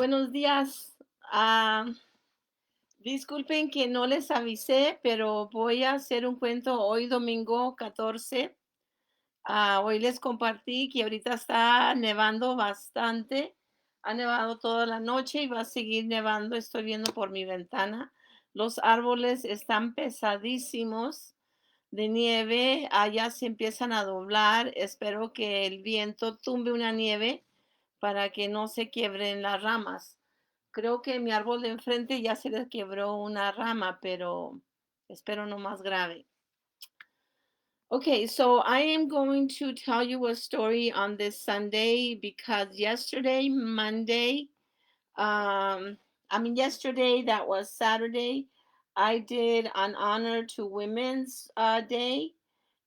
Buenos días. Disculpen que no les avisé, pero voy a hacer un cuento hoy domingo 14. Hoy les compartí que ahorita está nevando bastante. Ha nevado toda la noche y va a seguir nevando. Estoy viendo por mi ventana. Los árboles están pesadísimos de nieve. Allá se empiezan a doblar. Espero que el viento tumbe una nieve para que no se quiebren las ramas. Creo que mi árbol de enfrente ya se le quebró una rama, pero espero no más grave. Okay, so I am going to tell you a story on this Sunday because yesterday, Monday, yesterday, that was Saturday, I did an honor to Women's Day,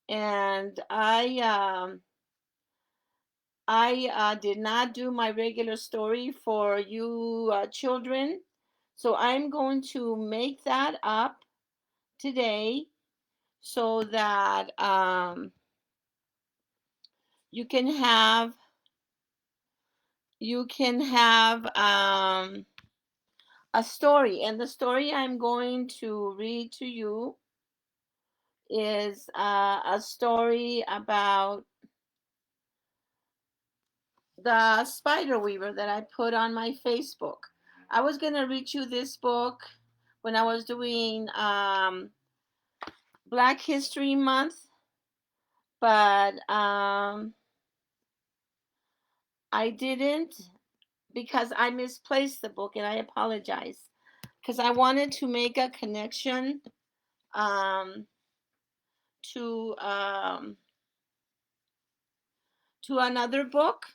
and I did not do my regular story for you children. So I'm going to make that up today so that you can have a story. And the story I'm going to read to you is a story about the spider weaver that I put on my Facebook. I was going to read you this book when I was doing Black History Month, but I didn't because I misplaced the book, and I apologize because I wanted to make a connection um, to um, to another book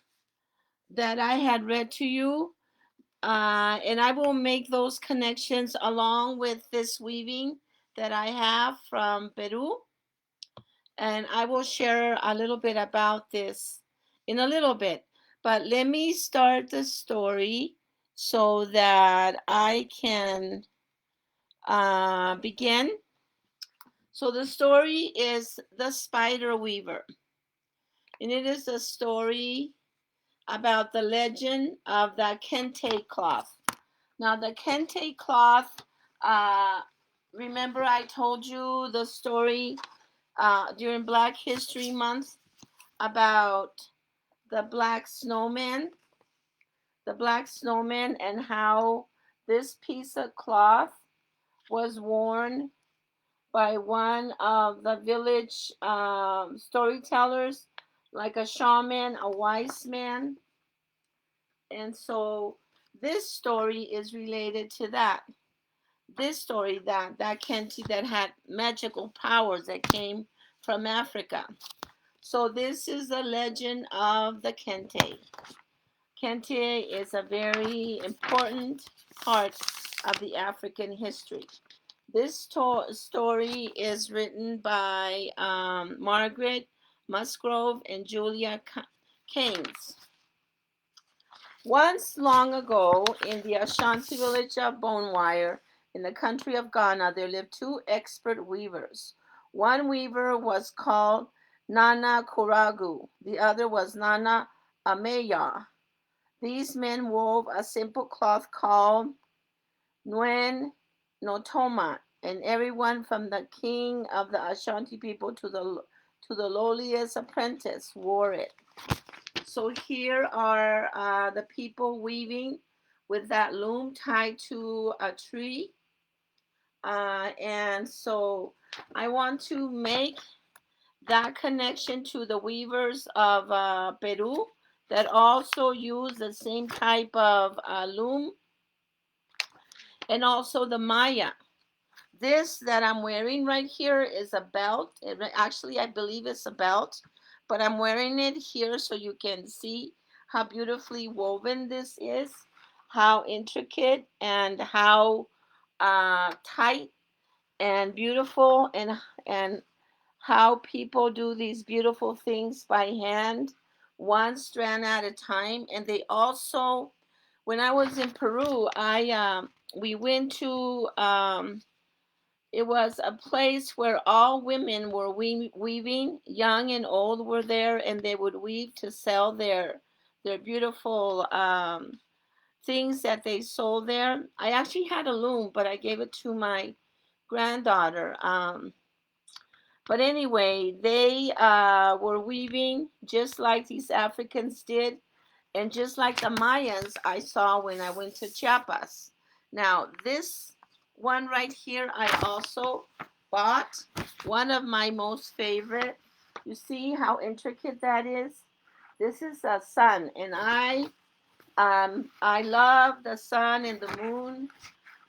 that I had read to you. And I will make those connections along with this weaving that I have from Peru. And I will share a little bit about this in a little bit. But let me start the story so that I can begin. So the story is The Spider Weaver, and it is a story about the legend of the kente cloth. Now, the kente cloth, uh, remember I told you the story during Black History Month about the black snowman, and how this piece of cloth was worn by one of the village storytellers, like a shaman, a wise man. And so this story is related to that. This story, that Kenti that had magical powers that came from Africa. So this is the legend of the Kente. Kente is a very important part of the African history. This story is written by Margaret Musgrove and Julia Keynes. Once long ago, in the Ashanti village of Bonewire, in the country of Ghana, there lived two expert weavers. One weaver was called Nana Kuragu, the other was Nana Ameya. These men wove a simple cloth called Nwen Notoma, and everyone from the king of the Ashanti people to the lowliest apprentice wore it. So here are the people weaving with that loom tied to a tree. And so I want to make that connection to the weavers of Peru that also use the same type of loom, and also the Maya. This that I'm wearing right here is a belt. Actually, I believe it's a belt, but I'm wearing it here so you can see how beautifully woven this is, how intricate, and how tight and beautiful, and how people do these beautiful things by hand, one strand at a time. And they also, when I was in Peru, I we went to it was a place where all women were weaving. Young and old were there, and they would weave to sell their beautiful things that they sold there. I actually had a loom, but I gave it to my granddaughter. But anyway, they were weaving just like these Africans did, and just like the Mayans I saw when I went to Chiapas. Now, this one right here, I also bought, one of my most favorite. You see how intricate that is? This is a sun, and I love the sun and the moon,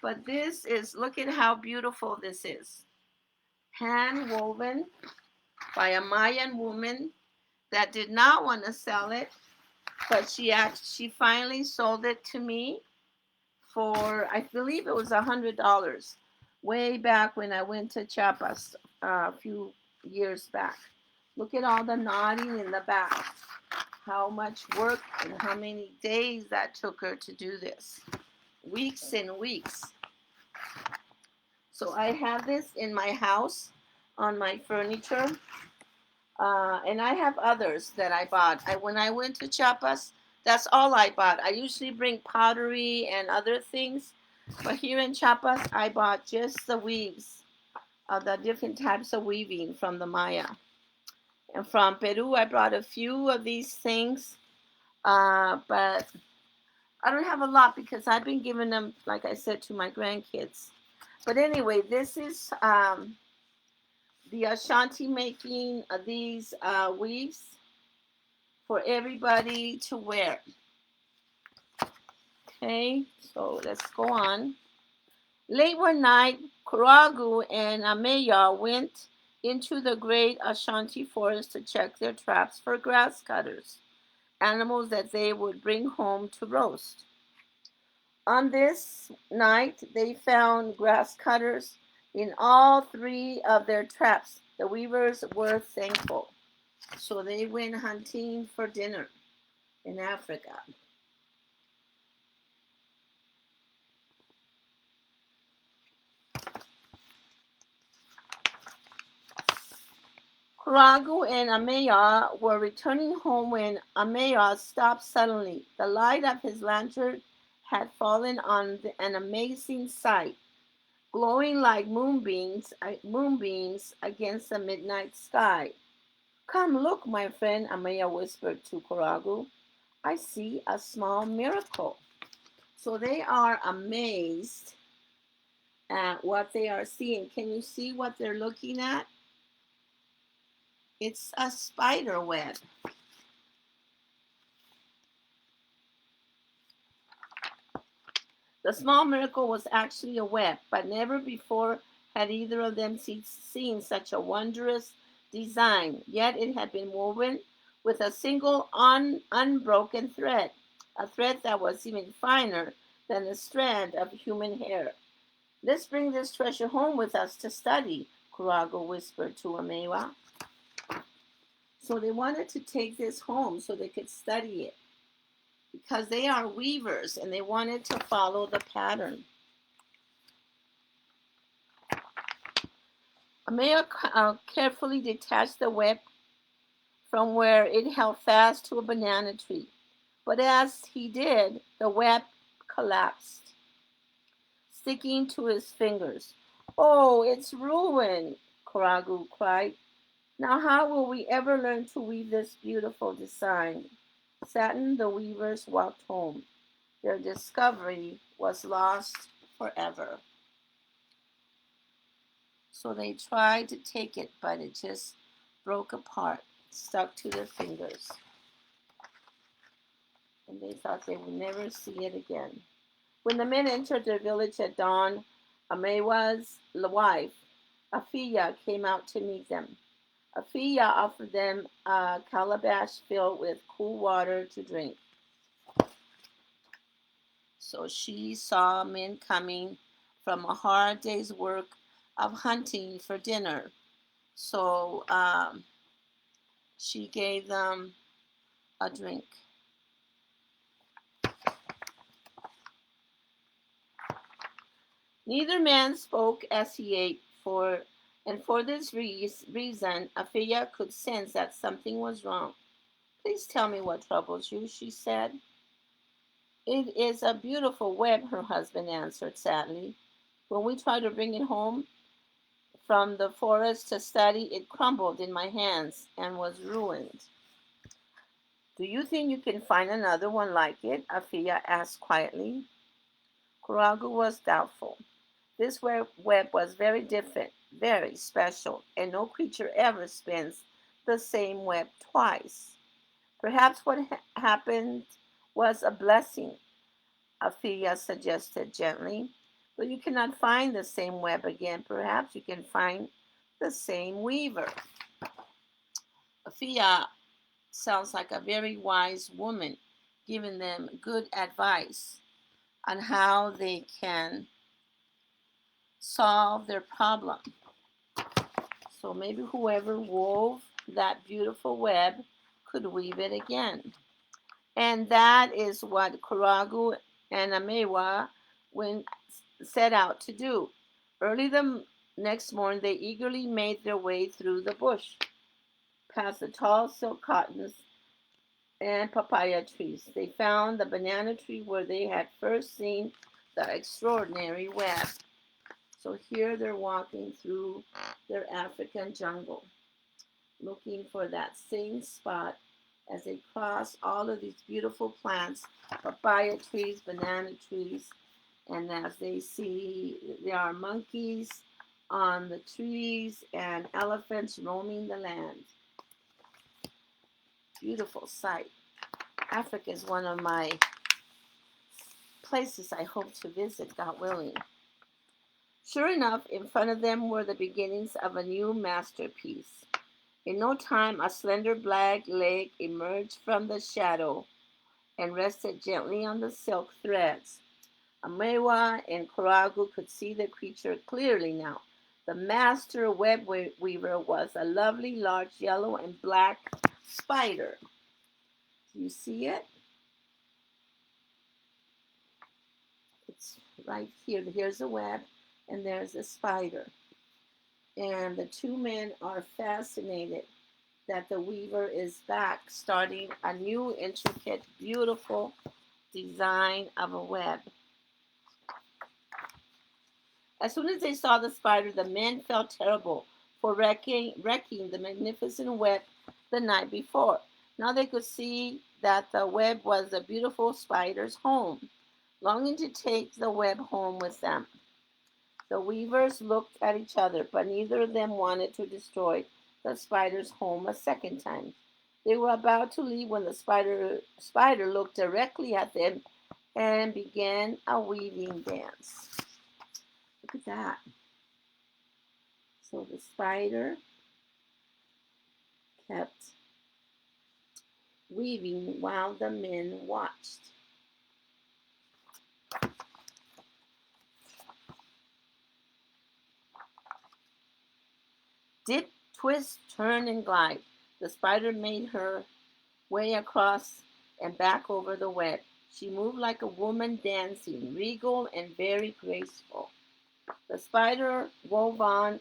but this is, look at how beautiful this is. Hand woven by a Mayan woman that did not want to sell it, but she finally sold it to me for, I believe it was $100, way back when I went to Chiapas a few years back. Look at all the knotting in the back. How much work and how many days that took her to do this. Weeks and weeks. So I have this in my house on my furniture. And I have others that I bought. When I went to Chiapas, that's all I bought. I usually bring pottery and other things, but here in Chiapas, I bought just the weaves, the different types of weaving from the Maya. And from Peru, I brought a few of these things, but I don't have a lot because I've been giving them, like I said, to my grandkids. But anyway, this is the Ashanti making these weaves for everybody to wear. Okay, so let's go on. Late one night, Kuragu and Ameya went into the great Ashanti forest to check their traps for grass cutters, animals that they would bring home to roast. On this night, they found grass cutters in all three of their traps. The weavers were thankful. So they went hunting for dinner in Africa. Kuragu and Ameya were returning home when Ameya stopped suddenly. The light of his lantern had fallen on an amazing sight, glowing like moonbeams against the midnight sky. Come look, my friend, Ameya whispered to Kuragu. I see a small miracle. So they are amazed at what they are seeing. Can you see what they're looking at? It's a spider web. The small miracle was actually a web, but never before had either of them seen such a wondrous design. Yet it had been woven with a single unbroken thread, a thread that was even finer than a strand of human hair. Let's bring this treasure home with us to study, Kurago whispered to Amewa. So they wanted to take this home so they could study it because they are weavers and they wanted to follow the pattern. Ameya carefully detached the web from where it held fast to a banana tree. But as he did, the web collapsed, sticking to his fingers. Oh, it's ruined, Kuragu cried. Now how will we ever learn to weave this beautiful design? Saddened, the weavers walked home. Their discovery was lost forever. So they tried to take it, but it just broke apart, stuck to their fingers. And they thought they would never see it again. When the men entered their village at dawn, Amewa's wife, Afiya, came out to meet them. Afiya offered them a calabash filled with cool water to drink. So she saw men coming from a hard day's work of hunting for dinner. So she gave them a drink. Neither man spoke as he ate, and for this reason, Afiya could sense that something was wrong. Please tell me what troubles you, she said. It is a beautiful web, her husband answered sadly. When we tried to bring it home from the forest to study, it crumbled in my hands and was ruined. Do you think you can find another one like it? Afia asked quietly. Kuragu was doubtful. This web was very different, very special, and no creature ever spins the same web twice. Perhaps what happened was a blessing, Afia suggested gently. But you cannot find the same web again. Perhaps you can find the same weaver. Afia sounds like a very wise woman giving them good advice on how they can solve their problem. So maybe whoever wove that beautiful web could weave it again. And that is what Kuragu and Amewa went, set out to do. Early the next morning, they eagerly made their way through the bush, past the tall silk cottons and papaya trees. They found the banana tree where they had first seen the extraordinary web. So here they're walking through their African jungle, looking for that same spot as they cross all of these beautiful plants, papaya trees, banana trees, and as they see, there are monkeys on the trees and elephants roaming the land. Beautiful sight. Africa is one of my places I hope to visit, God willing. Sure enough, in front of them were the beginnings of a new masterpiece. In no time, a slender black leg emerged from the shadow and rested gently on the silk threads. Amewa and Kuragu could see the creature clearly now. The master web weaver was a lovely large yellow and black spider. Do you see it? It's right here. Here's a web, and there's a spider. And the two men are fascinated that the weaver is back, starting a new, intricate, beautiful design of a web. As soon as they saw the spider, the men felt terrible for wrecking the magnificent web the night before. Now they could see that the web was the beautiful spider's home, longing to take the web home with them. The weavers looked at each other, but neither of them wanted to destroy the spider's home a second time. They were about to leave when the spider looked directly at them and began a weaving dance. Look at that. So the spider kept weaving while the men watched. Dip, twist, turn, and glide. The spider made her way across and back over the web. She moved like a woman dancing, regal and very graceful. The spider wove on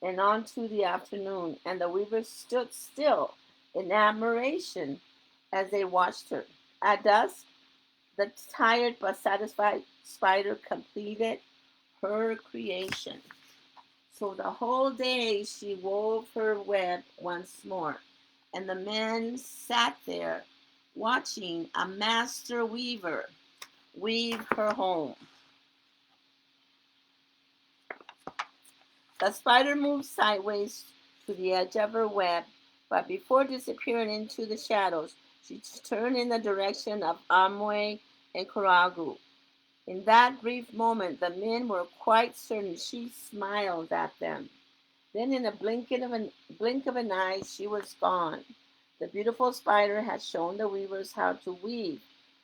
and on to the afternoon, and the weavers stood still in admiration as they watched her. At dusk, the tired but satisfied spider completed her creation. So the whole day she wove her web once more, and the men sat there watching a master weaver weave her home. The spider moved sideways to the edge of her web, but before disappearing into the shadows, she turned in the direction of Amwe and Kuragu. In that brief moment, the men were quite certain she smiled at them. Then, in a blink of an eye, she was gone. The beautiful spider had shown the weavers how to weave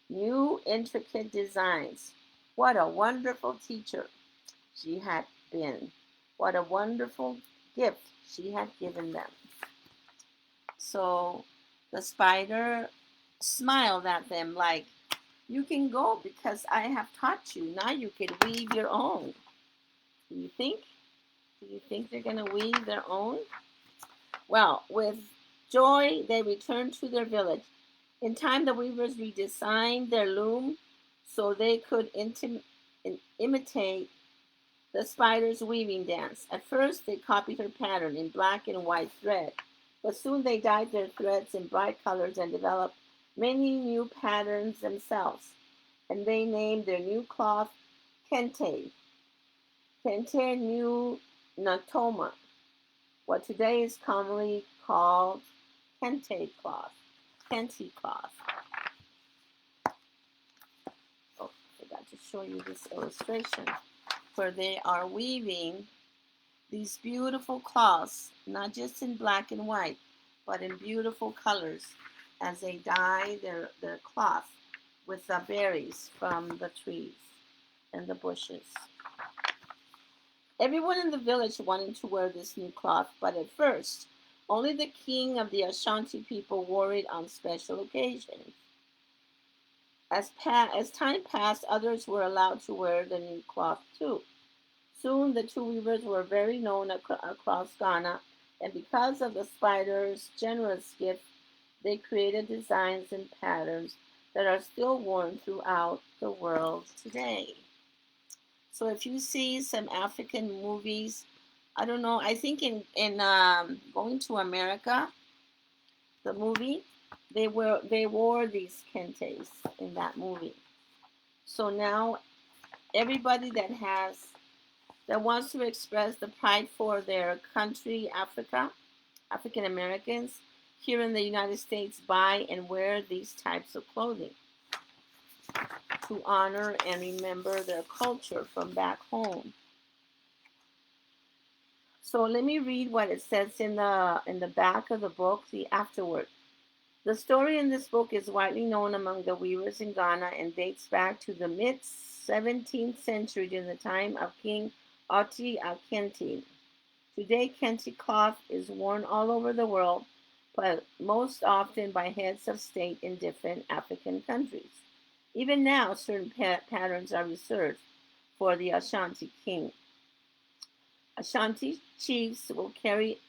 new, intricate designs. What a wonderful teacher she had been! What a wonderful gift she had given them. So the spider smiled at them like, you can go because I have taught you. Now you can weave your own. Do you think? Do you think they're going to weave their own? Well, with joy, they returned to their village. In time, the weavers redesigned their loom so they could imitate the spider's weaving dance. At first, they copied her pattern in black and white thread, but soon they dyed their threads in bright colors and developed many new patterns themselves. And they named their new cloth kente, kente new natoma, what today is commonly called kente cloth. Kente cloth. Oh, I forgot to show you this illustration where they are weaving these beautiful cloths, not just in black and white, but in beautiful colors as they dye their cloth with the berries from the trees and the bushes. Everyone in the village wanted to wear this new cloth, but at first, only the king of the Ashanti people wore it on special occasions. As time passed, others were allowed to wear the new cloth too. Soon the two weavers were very known across Ghana, and because of the spider's generous gift, they created designs and patterns that are still worn throughout the world today. So if you see some African movies, I don't know, I think in Going to America, the movie, they wore these kentes in that movie. So now everybody that wants to express the pride for their country, Africa, African Americans, here in the United States buy and wear these types of clothing to honor and remember their culture from back home. So let me read what it says in the back of the book, the afterword. The story in this book is widely known among the weavers in Ghana and dates back to the mid 17th century during the time of King Oti Akenti. Today, kente cloth is worn all over the world, but most often by heads of state in different African countries. Even now, certain patterns are reserved for the Ashanti king. Ashanti chiefs will carry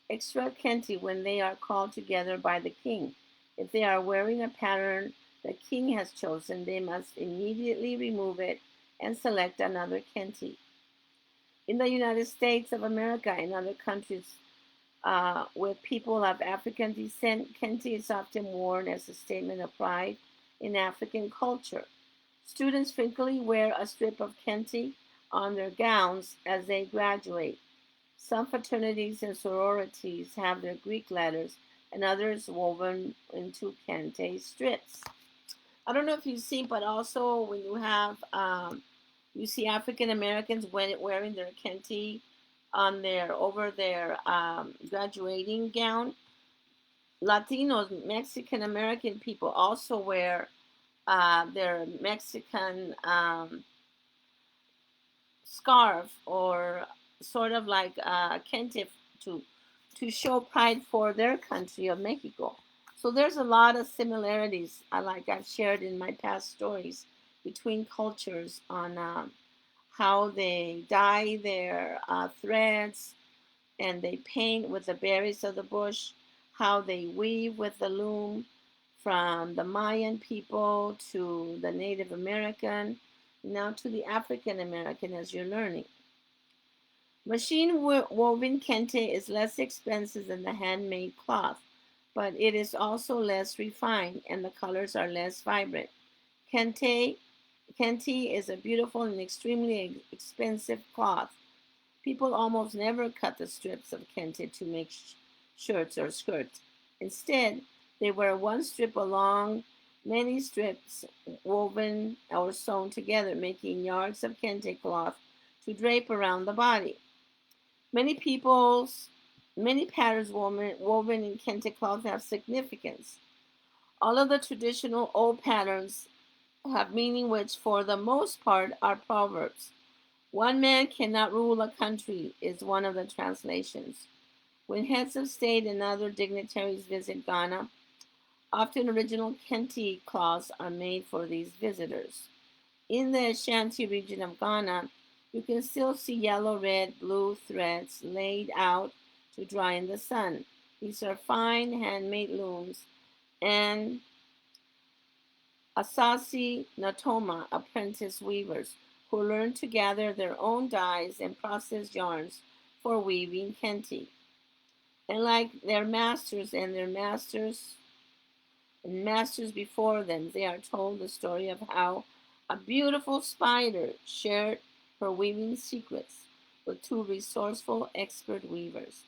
extra kente when they are called together by the king. If they are wearing a pattern the king has chosen, they must immediately remove it and select another kente. In the United States of America and other countries with people of African descent, kente is often worn as a statement of pride in African culture. Students frequently wear a strip of kente on their gowns as they graduate. Some fraternities and sororities have their Greek letters and others woven into kente strips. I don't know if you've seen, but also when you see African Americans wearing their kente on their over their graduating gown. Latinos, Mexican American people also wear their Mexican scarf or sort of like kente to to show pride for their country of Mexico. So there's a lot of similarities, like I've shared in my past stories, between cultures on how they dye their threads and they paint with the berries of the bush, how they weave with the loom from the Mayan people to the Native American, now to the African American as you're learning. Machine woven kente is less expensive than the handmade cloth, but it is also less refined and the colors are less vibrant. Kente, kente is a beautiful and extremely expensive cloth. People almost never cut the strips of kente to make shirts or skirts. Instead, they wear one strip along many strips woven or sewn together, making yards of kente cloth to drape around the body. Many people's many patterns woven in kente cloth have significance. All of the traditional old patterns have meaning which for the most part are proverbs. One man cannot rule a country is one of the translations. When heads of state and other dignitaries visit Ghana, often original kente cloths are made for these visitors. In the Ashanti region of Ghana, you can still see yellow, red, blue threads laid out to dry in the sun. These are fine handmade looms and Asasi Natoma apprentice weavers who learn to gather their own dyes and process yarns for weaving kente. And like their masters and their masters before them, they are told the story of how a beautiful spider shared her weaving secrets with two resourceful expert weavers.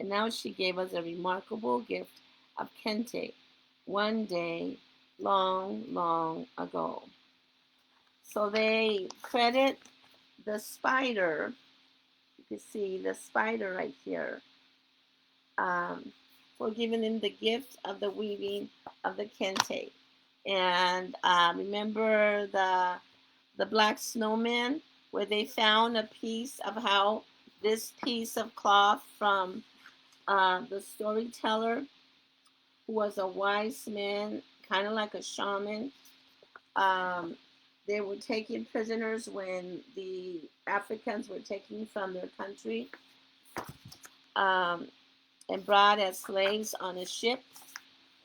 And now she gave us a remarkable gift of kente one day long, long ago. So they credit the spider, you can see the spider right here, um, for giving him the gift of the weaving of the kente. And remember the black snowman, where they found a piece of how this piece of cloth from the storyteller, who was a wise man, kind of like a shaman. Um, they were taking prisoners when the Africans were taken from their country, um, and brought as slaves on a ship,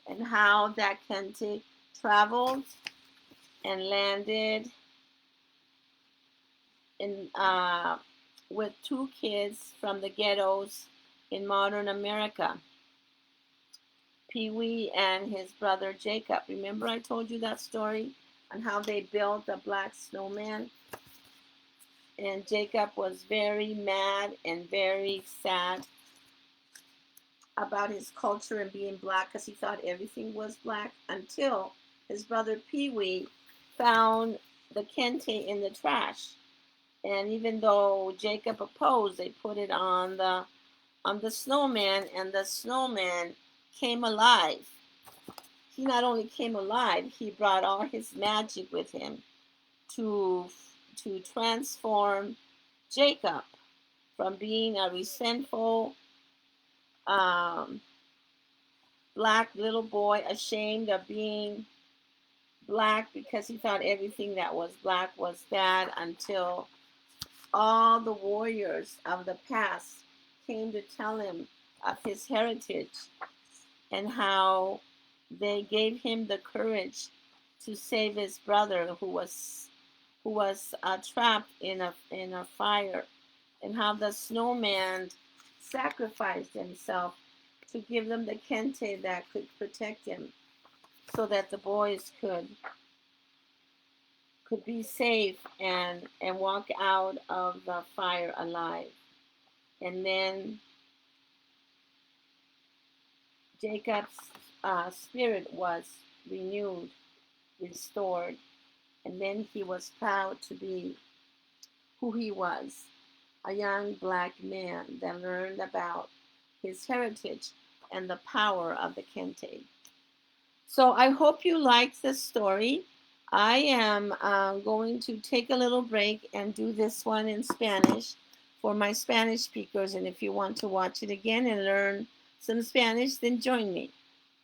and how that kente traveled and landed in with two kids from the ghettos in modern America, Pee Wee and his brother Jacob. Remember, I told you that story on how they built the black snowman? And Jacob was very mad and very sad about his culture and being black because he thought everything was black until his brother Pee Wee found the kente in the trash. And even though Jacob opposed, they put it on the snowman, and the snowman came alive. He not only came alive, he brought all his magic with him to transform Jacob from being a resentful um, black little boy, ashamed of being black because he thought everything that was black was bad, until all the warriors of the past came to tell him of his heritage and how they gave him the courage to save his brother who was trapped in a fire, and how the snowman sacrificed himself to give them the kente that could protect him, so that the boys could be safe and walk out of the fire alive. And then Jacob's spirit was renewed, restored, and then he was proud to be who he was, a young black man that learned about his heritage and the power of the kente. So I hope you liked this story. I am going to take a little break and do this one in Spanish for my Spanish speakers. And if you want to watch it again and learn some Spanish, then join me.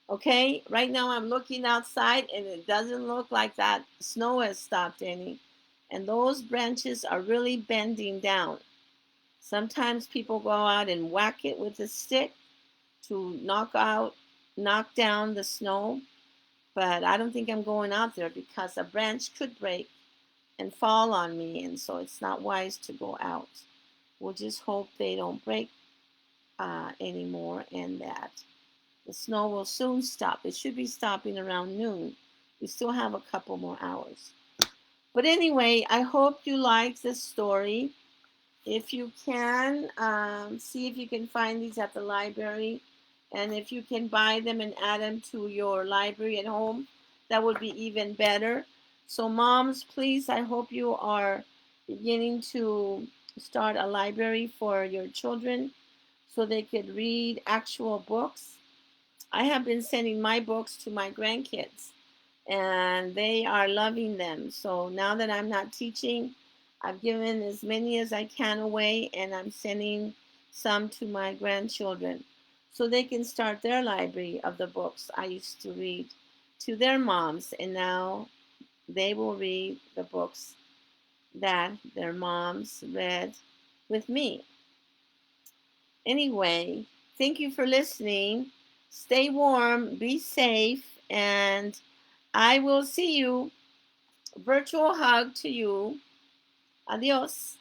Okay, right now I'm looking outside and it doesn't look like that snow has stopped any. And those branches are really bending down. Sometimes people go out and whack it with a stick to knock down the snow. But I don't think I'm going out there because a branch could break and fall on me. And so it's not wise to go out. We'll just hope they don't break anymore, and that the snow will soon stop. It should be stopping around noon. We still have a couple more hours. But anyway, I hope you like this story. If you can, see if you can find these at the library. And if you can buy them and add them to your library at home, that would be even better. So, moms, please, I hope you are beginning to start a library for your children so they could read actual books. I have been sending my books to my grandkids and they are loving them. So now that I'm not teaching, I've given as many as I can away, and I'm sending some to my grandchildren so they can start their library of the books I used to read to their moms, and now they will read the books that their moms read with me. Anyway, thank you for listening. Stay warm, be safe, and I will see you. Virtual hug to you. Adios.